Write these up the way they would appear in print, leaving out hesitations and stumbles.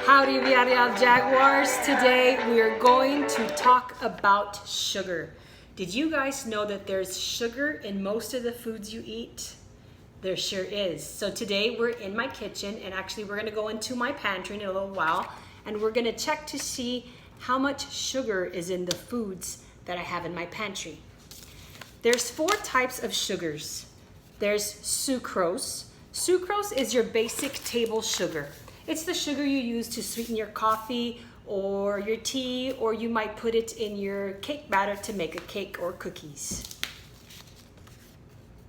Howdy, Villarreal Jaguars. Today we are going to talk about sugar. Did you guys know that there's sugar in most of the foods you eat? There sure is. So today we're in my kitchen, and actually we're going to go into my pantry in a little while, and we're going to check to see how much sugar is in the foods that I have in my pantry. There's 4 types of sugars. There's sucrose. Sucrose is your basic table sugar. It's the sugar you use to sweeten your coffee or your tea, or you might put it in your cake batter to make a cake or cookies.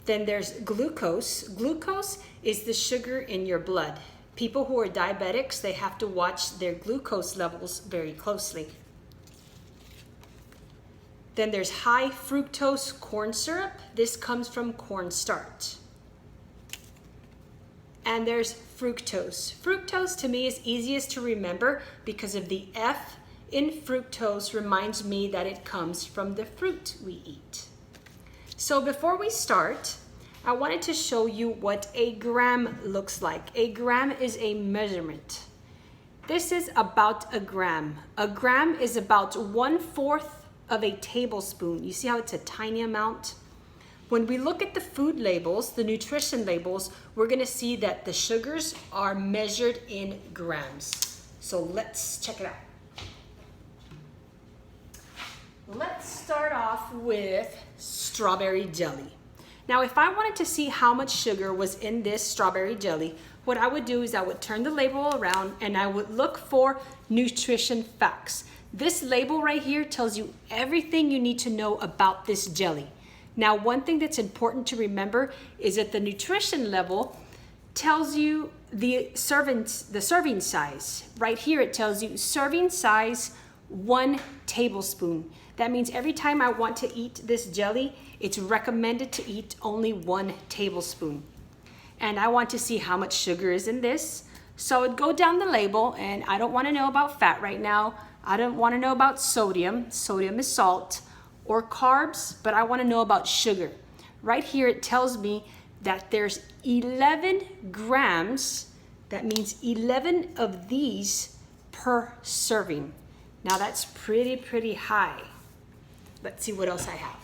Then there's glucose. Glucose is the sugar in your blood. People who are diabetics, they have to watch their glucose levels very closely. Then there's high fructose corn syrup. This comes from cornstarch. And there's fructose. Fructose to me is easiest to remember because of the F in fructose reminds me that it comes from the fruit we eat. So before we start, I wanted to show you what a gram looks like. A gram is a measurement. This is about a gram. A gram is about 1/4 of a tablespoon. You see how it's a tiny amount? When we look at the food labels, the nutrition labels, we're gonna see that the sugars are measured in grams. So let's check it out. Let's start off with strawberry jelly. Now, if I wanted to see how much sugar was in this strawberry jelly, what I would do is I would turn the label around and I would look for nutrition facts. This label right here tells you everything you need to know about this jelly. Now, one thing that's important to remember is that the nutrition level tells you the serving size. Right here, it tells you serving size 1 tablespoon. That means every time I want to eat this jelly, it's recommended to eat only 1 tablespoon. And I want to see how much sugar is in this. So I would go down the label, and I don't want to know about fat right now. I don't want to know about sodium. Sodium is salt. Or carbs, but I want to know about sugar. Right here it tells me that there's 11 grams. That means 11 of these per serving. Now that's pretty high. Let's see what else I have.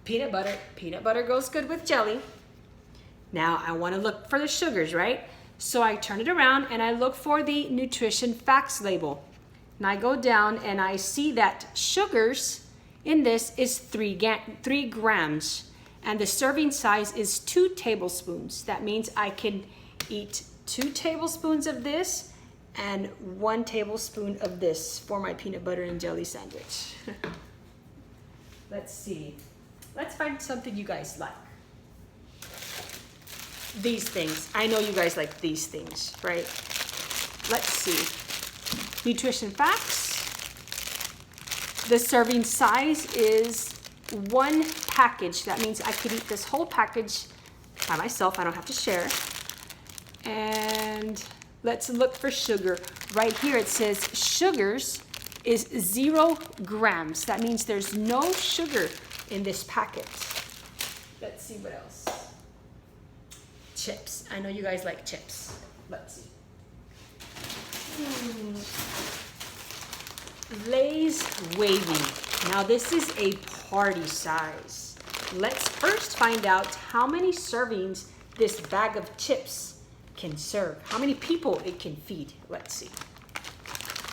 Peanut butter. Peanut butter goes good with jelly. Now I want to look for the sugars, right? So I turn it around and I look for the nutrition facts label. And I go down and I see that sugars in this is 3 grams. And the serving size is 2 tablespoons. That means I can eat 2 tablespoons of this and 1 tablespoon of this for my peanut butter and jelly sandwich. Let's see. Let's find something you guys like. These things. I know you guys like these things, right? Let's see. Nutrition facts. The serving size is 1 package. That means I could eat this whole package by myself. I don't have to share. And let's look for sugar. Right here it says sugars is 0 grams. That means there's no sugar in this packet. Let's see what else. Chips. I know you guys like chips. Let's see. Lay's Wavy. Now this is a party size. Let's first find out how many servings this bag of chips can serve. How many people it can feed. Let's see.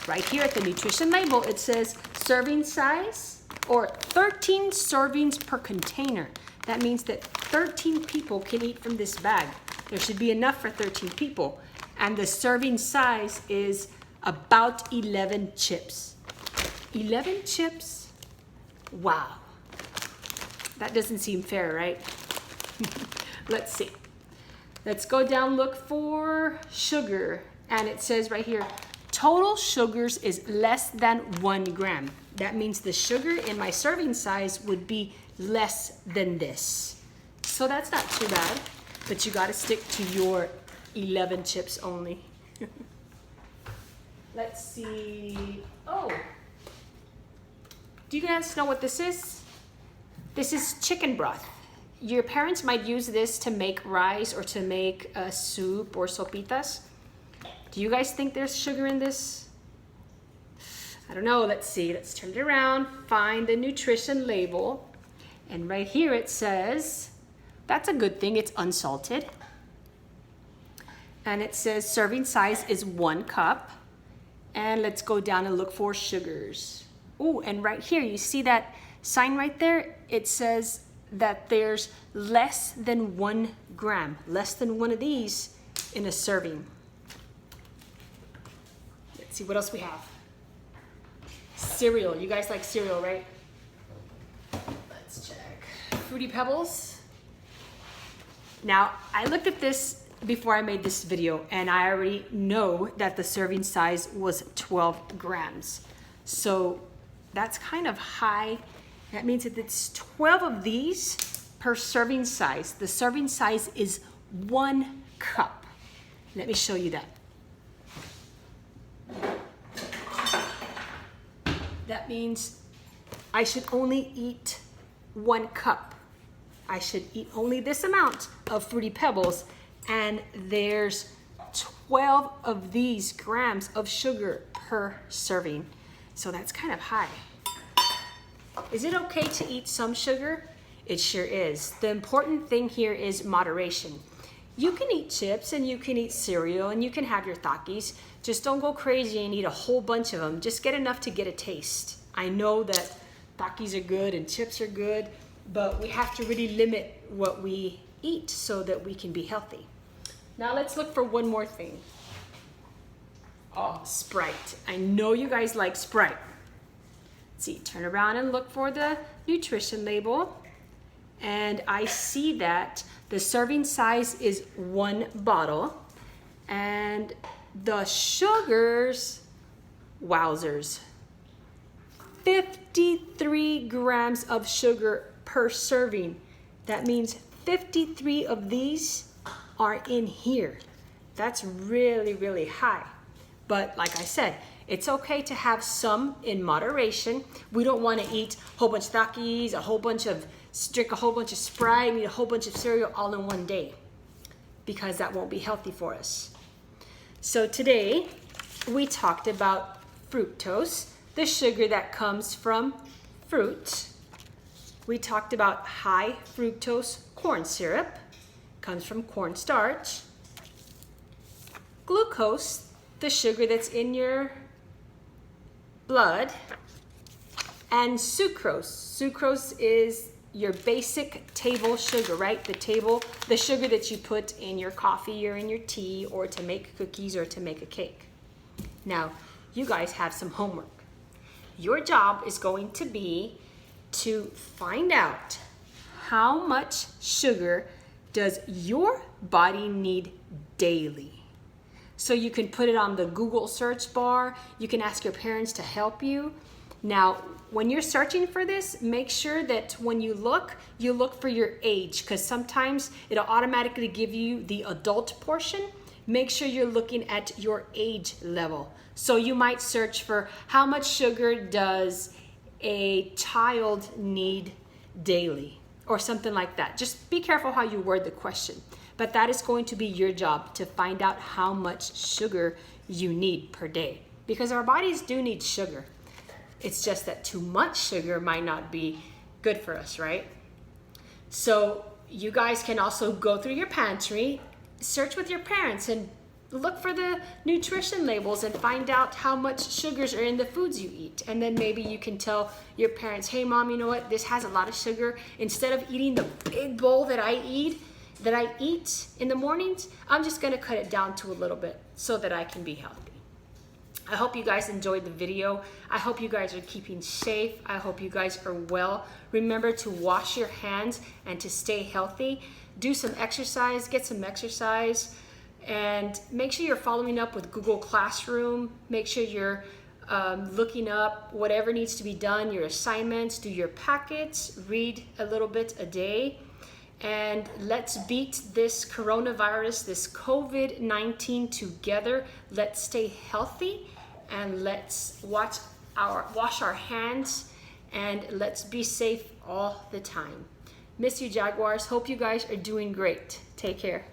Right here at the nutrition label, it says serving size or 13 servings per container. That means that 13 people can eat from this bag. There should be enough for 13 people. And the serving size is about 11 chips. 11 chips? Wow. That doesn't seem fair, right? Let's see. Let's go down, look for sugar. And it says right here, total sugars is less than 1 gram. That means the sugar in my serving size would be less than this. So that's not too bad, but you gotta stick to your 11 chips only. Let's see. Oh, do you guys know what this is? This is chicken broth. Your parents might use this to make rice or to make a soup or sopitas. Do you guys think there's sugar in this? I don't know. Let's see. Let's turn it around. Find the nutrition label. And right here it says, that's a good thing, it's unsalted. And it says serving size is 1 cup. And let's go down and look for sugars. Oh, and right here, you see that sign right there? It says that there's less than 1 gram, less than one of these in a serving. Let's see what else we have. Cereal. You guys like cereal, right? Let's check. Fruity Pebbles. Now, I looked at this before I made this video, and I already know that the serving size was 12 grams. So that's kind of high. That means that it's 12 of these per serving size. The serving size is 1 cup. Let me show you that. That means I should only eat 1 cup. I should eat only this amount of Fruity Pebbles, and there's 12 of these grams of sugar per serving. So that's kind of high. Is it okay to eat some sugar? It sure is. The important thing here is moderation. You can eat chips and you can eat cereal and you can have your Takis. Just don't go crazy and eat a whole bunch of them. Just get enough to get a taste. I know that Takis are good and chips are good, but we have to really limit what we eat so that we can be healthy. Now let's look for one more thing. Oh, Sprite. I know you guys like Sprite. Let's see, turn around and look for the nutrition label. And I see that the serving size is 1 bottle. And the sugars, wowzers, 53 grams of sugar per serving. That means 53 of these are in here. That's really, really high. But like I said, it's okay to have some in moderation. We don't want to eat a whole bunch of Takis, drink a whole bunch of Sprite, and eat a whole bunch of cereal all in one day, because that won't be healthy for us. So today we talked about fructose, the sugar that comes from fruit. We talked about high fructose corn syrup, comes from cornstarch. Glucose, the sugar that's in your blood. And sucrose. Sucrose is your basic table sugar, right? The sugar that you put in your coffee or in your tea, or to make cookies or to make a cake. Now, you guys have some homework. Your job is going to be to find out how much sugar does your body need daily. So you can put it on the Google search bar. You can ask your parents to help you. Now, when you're searching for this, make sure that when you look for your age, because sometimes it'll automatically give you the adult portion. Make sure you're looking at your age level. So you might search for how much sugar does a child need daily, or something like that. Just be careful how you word the question. But that is going to be your job, to find out how much sugar you need per day. Because our bodies do need sugar. It's just that too much sugar might not be good for us, right? So you guys can also go through your pantry, search with your parents, and look for the nutrition labels and find out how much sugars are in the foods you eat. And then maybe you can tell your parents, hey mom, you know what? This has a lot of sugar. Instead of eating the big bowl that I eat in the mornings, I'm just gonna cut it down to a little bit so that I can be healthy. I hope you guys enjoyed the video. I hope you guys are keeping safe. I hope you guys are well. Remember to wash your hands and to stay healthy. Do some exercise, get some exercise, and make sure you're following up with Google Classroom. Make sure you're looking up whatever needs to be done, your assignments, do your packets, read a little bit a day. And let's beat this coronavirus, this COVID-19 together. Let's stay healthy, and let's wash our hands, and let's be safe all the time. Miss you, Jaguars. Hope you guys are doing great. Take care.